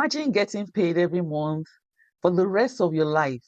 Imagine getting paid every month for the rest of your life,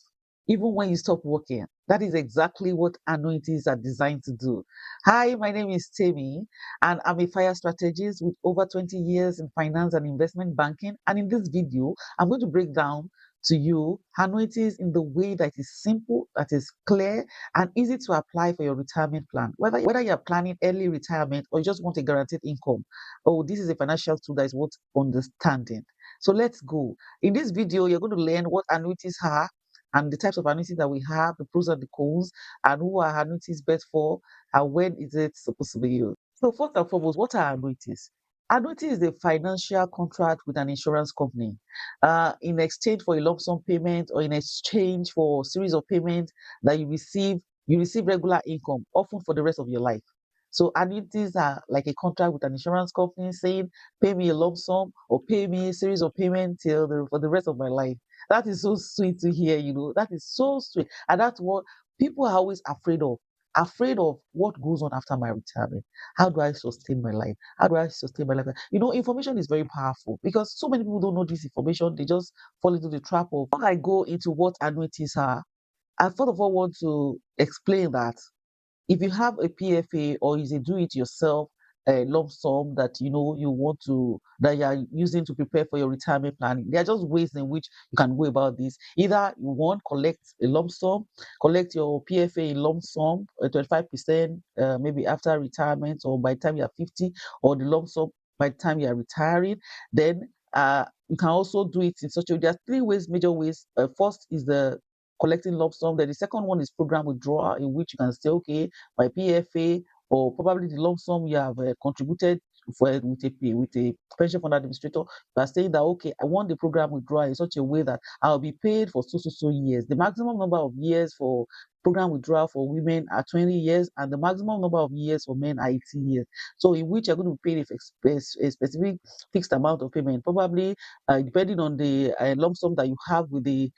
even when you stop working. That is exactly what annuities are designed to do. Hi, my name is Tammy, and I'm a fire strategist with over 20 years in finance and investment banking. And in this video, I'm going to break down to you annuities in the way that is simple, that is clear, and easy to apply for your retirement plan. Whether you're planning early retirement or you just want a guaranteed income, oh, this is a financial tool that is worth understanding. So let's go. In this video, you're going to learn what annuities are and the types of annuities that we have, the pros and the cons, and who are annuities best for, and when is it supposed to be used. So first and foremost, what are annuities? Annuity is a financial contract with an insurance company in exchange for a lump sum payment or in exchange for a series of payments that you receive. You receive regular income, often for the rest of your life. So annuities are like a contract with an insurance company saying, pay me a lump sum or pay me a series of payments for the rest of my life. That is so sweet to hear, that is so sweet. And that's what people are always afraid of what goes on after my retirement. How do I sustain my life? How do I sustain my life? Information is very powerful because so many people don't know this information. They just fall into the trap of, before I go into what annuities are, I first of all want to explain that if you have a PFA or is a do-it-yourself lump sum that you want to that you are using to prepare for your retirement planning, there are just ways in which you can go about this. Either you want collect a lump sum, collect your PFA in lump sum, 25%, maybe after retirement or by the time you are 50, or the lump sum by the time you are retiring. Then you can also do it in such a way. There are three ways, major ways. First is the collecting lump sum. Then the second one is program withdrawal, in which you can say, okay, my PFA or probably the lump sum you have contributed for with a pension fund administrator. You are saying that, okay, I want the program withdrawal in such a way that I'll be paid for so years. The maximum number of years for program withdrawal for women are 20 years, and the maximum number of years for men are 18 years. So in which you're going to be paid a specific fixed amount of payment, probably depending on the lump sum that you have with the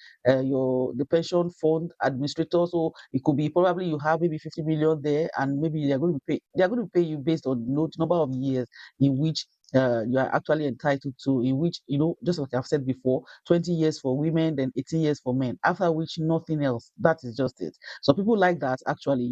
pension fund administrator. So it could be probably you have maybe 50 million there, and maybe they're going to pay you based on the number of years in which you are actually entitled to, in which, just like I've said before, 20 years for women, then 18 years for men, after which nothing else. That is just it. So people like that actually.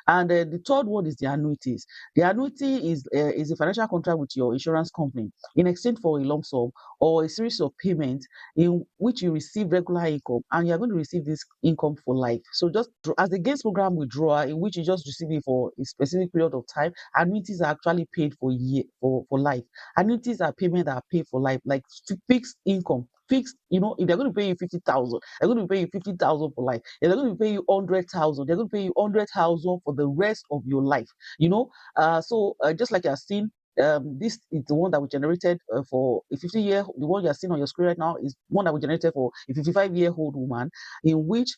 And the third one is the annuities. The annuity is a financial contract with your insurance company in exchange for a lump sum or a series of payments in which you receive regular income, and you're going to receive this income for life. So just as a gains program withdrawal, in which you just receive it for a specific period of time, annuities are actually paid for life. Annuities are payment that are paid for life, like fixed income. Fixed, if they're going to pay you 50,000, they're going to pay you 50,000 for life. If they're going to pay you 100,000, they're going to pay you 100,000 for the rest of your life. Just like you're seeing, this is the one that we generated for a 50-year. The one you're seeing on your screen right now is one that we generated for a 55-year-old woman, in which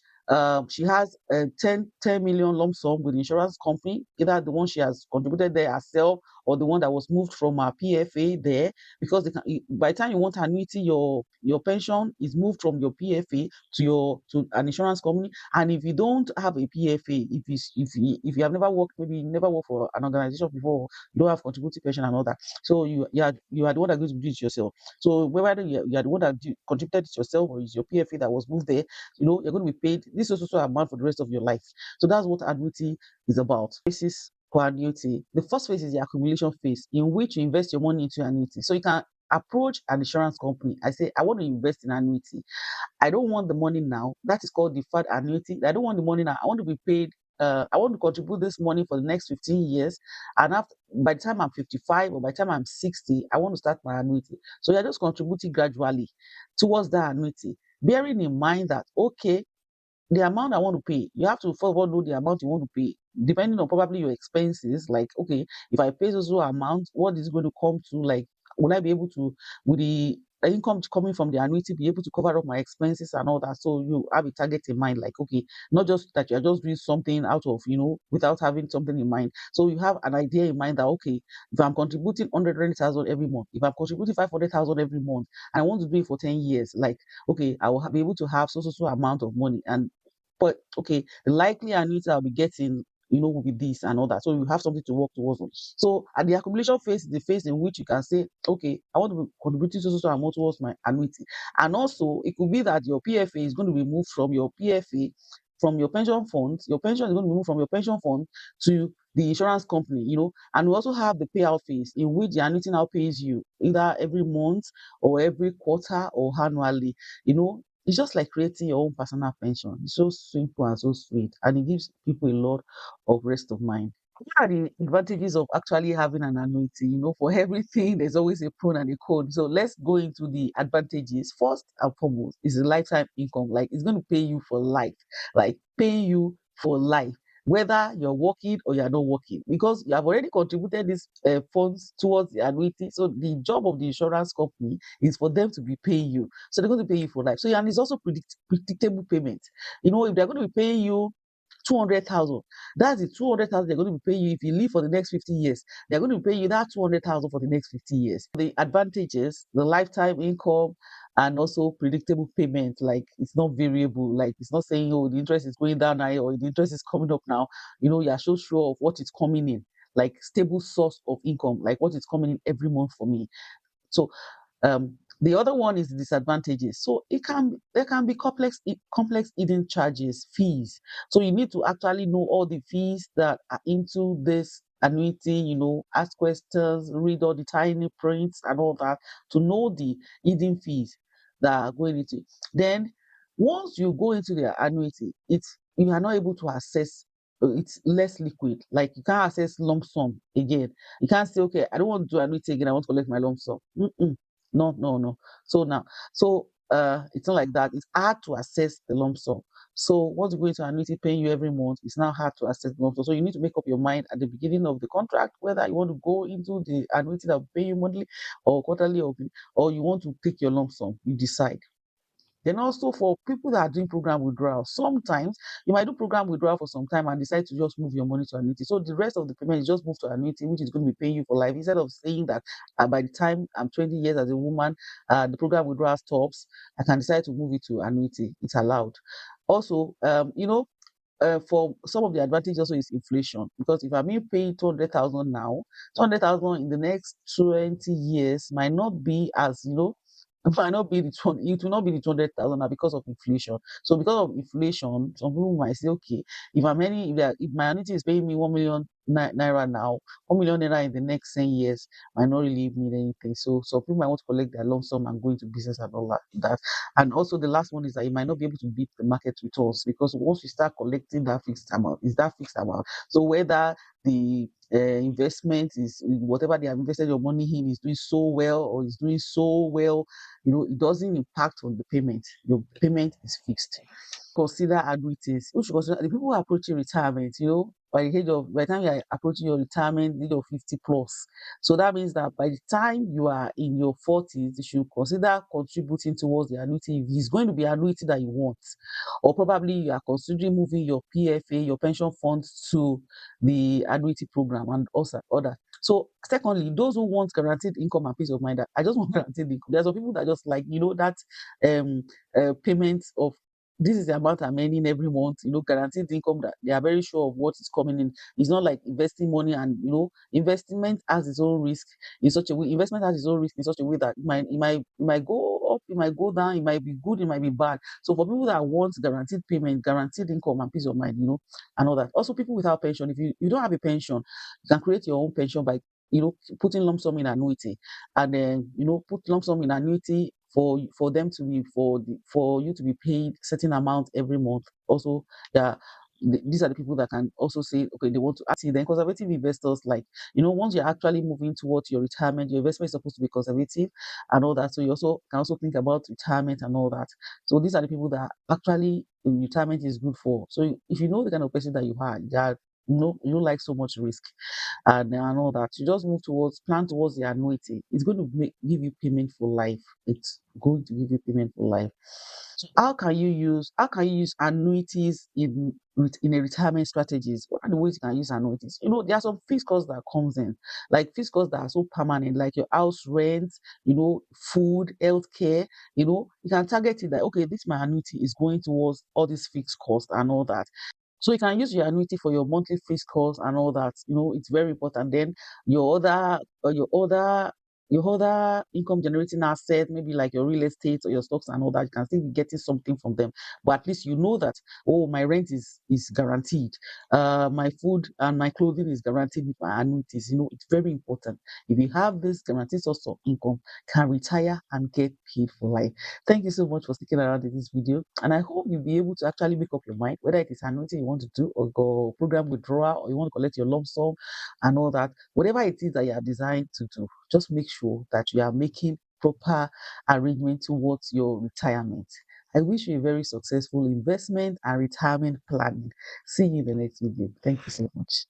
she has a 10 million lump sum with the insurance company, either the one she has contributed there herself or the one that was moved from her PFA there. Because by the time you want annuity, your pension is moved from your PFA to an insurance company. And if you don't have a PFA, if you have never worked, maybe you never worked for an organization before, you don't have contributing pension and all that. So you are the one that goes to do it yourself. So whether you are the one that contributed it yourself or it's your PFA that was moved there, you're going to be paid this also amount for the rest of your life. So that's what annuity is about. Phases for annuity. The first phase is the accumulation phase, in which you invest your money into annuity. So you can approach an insurance company. I say, I want to invest in annuity. I don't want the money now. That is called deferred annuity. I don't want the money now. I want to be paid. I want to contribute this money for the next 15 years. And after, by the time I'm 55 or by the time I'm 60, I want to start my annuity. So you're just contributing gradually towards that annuity, bearing in mind that, okay, the amount I want to pay, you have to first of all know the amount you want to pay, depending on probably your expenses. Like, okay, if I pay this amount, what is it going to come to? Like, will I be able to, with the income coming from the annuity, be able to cover up my expenses and all that? So you have a target in mind, like, okay, not just that you're just doing something out of, without having something in mind. So you have an idea in mind that, okay, if I'm contributing 100,000 every month, if I'm contributing 500,000 every month, and I want to do it for 10 years, like, okay, I will be able to have so amount of money. And but okay, the likely annuity I'll be getting will be this and all that. So you have something to work towards. So at the accumulation phase is the phase in which you can say, okay, I want to be contributing so amount towards my annuity. And also it could be that your PFA is going to be moved from your PFA, from your pension fund. Your pension is going to be moved from your pension fund to the insurance company, and we also have the payout phase in which the annuity now pays you either every month or every quarter or annually. It's just like creating your own personal pension. It's so simple and so sweet, and it gives people a lot of rest of mind. What are the advantages of actually having an annuity? For everything, there's always a pro and a con. So let's go into the advantages. First and foremost is the lifetime income. Like, it's going to pay you for life, like paying you for life, whether you're working or you're not working, because you have already contributed these funds towards the annuity. So the job of the insurance company is for them to be paying you. So they're going to pay you for life. So, and it's also predictable payment. If they're going to be paying you 200,000, that's the 200,000 they're going to be paying you. If you live for the next 50 years, they're going to be paying you that 200,000 for the next 50 years. The advantages, the lifetime income, and also predictable payment, like it's not variable, like it's not saying, oh, the interest is going down now or the interest is coming up now. You're so sure of what is coming in, like stable source of income, like what is coming in every month for me. So the other one is disadvantages. So there can be complex hidden charges, fees. So you need to actually know all the fees that are into this annuity, ask questions, read all the tiny prints and all that to know the hidden fees that are going into it. Then once you go into the annuity, you are not able to access, it's less liquid. Like, you can't access lump sum again. You can't say, okay, I don't want to do annuity again, I want to collect my lump sum. No, no, no. So it's not like that. It's hard to assess the lump sum. So once you go into annuity paying you every month, it's now hard to assess the lump sum. So you need to make up your mind at the beginning of the contract whether you want to go into the annuity that will pay you monthly or quarterly, or you want to take your lump sum. You decide. Then also for people that are doing program withdrawal, sometimes you might do program withdrawal for some time and decide to just move your money to annuity. So the rest of the payment is just moved to annuity, which is going to be paying you for life. Instead of saying that by the time I'm 20 years as a woman, the program withdrawal stops, I can decide to move it to annuity. It's allowed. Also, for some of the advantage also is inflation, because if I'm being paid 200,000 now, 200,000 in the next 20 years might not be as, it might not be it will not be the 200,000 now because of inflation. So because of inflation, some people might say, okay, if my annuity is paying me 1 million naira now, 1 million naira in the next 10 years might not really mean anything. So some people might want to collect their lump sum and go into business and all that. And also the last one is that you might not be able to beat the market returns, because once you start collecting that fixed amount, is that fixed amount. So whether the investment is whatever they have invested your money in is doing so well or is doing so well, it doesn't impact on the payment. Your payment is fixed. Consider annuities. You should consider the people who are approaching retirement, by the time you are approaching your retirement age of 50 plus. So that means that by the time you are in your 40s, you should consider contributing towards the annuity if it's going to be annuity that you want. Or probably you are considering moving your PFA, your pension funds, to the annuity program and also other. So secondly, those who want guaranteed income and peace of mind, I just want guaranteed income. There's some people that just like, that um payment of, this is the amount I'm earning every month, guaranteed income, that they are very sure of what is coming in. It's not like investing money, and investment has its own risk in such a way. Investment has its own risk in such a way that it might go up, it might go down, it might be good, it might be bad. So for people that want guaranteed payment, guaranteed income and peace of mind, and all that. Also people without pension, if you don't have a pension, you can create your own pension by putting lump sum in annuity, and then put lump sum in annuity for them to be for you to be paid certain amount every month. Also, yeah, these are the people that can also say, okay, they want to actually. Then conservative investors, like, once you're actually moving towards your retirement, your investment is supposed to be conservative and all that. So you also can also think about retirement and all that. So these are the people that actually retirement is good for. So if you know the kind of person that you are, that you don't like so much risk and all that, you just plan towards the annuity. It's going to give you payment for life. It's going to give you payment for life. So how can you use annuities in a retirement strategies? What are the ways you can use annuities? There are some fixed costs that comes in, like fixed costs that are so permanent, like your house rent, food, healthcare. You can target it that, okay, this my annuity is going towards all these fixed costs and all that. So you can use your annuity for your monthly fixed costs and all that. It's very important. Then your other your other income generating asset, maybe like your real estate or your stocks and all that, you can still be getting something from them. But at least you know that, oh, my rent is guaranteed. My food and my clothing is guaranteed with my annuities. It's very important. If you have this guaranteed source of income, can retire and get paid for life. Thank you so much for sticking around in this video. And I hope you'll be able to actually make up your mind whether it is annuity you want to do, or go program withdrawal, or you want to collect your lump sum and all that. Whatever it is that you are designed to do, just make sure that you are making proper arrangement towards your retirement. I wish you a very successful investment and retirement planning. See you in the next video. Thank you so much.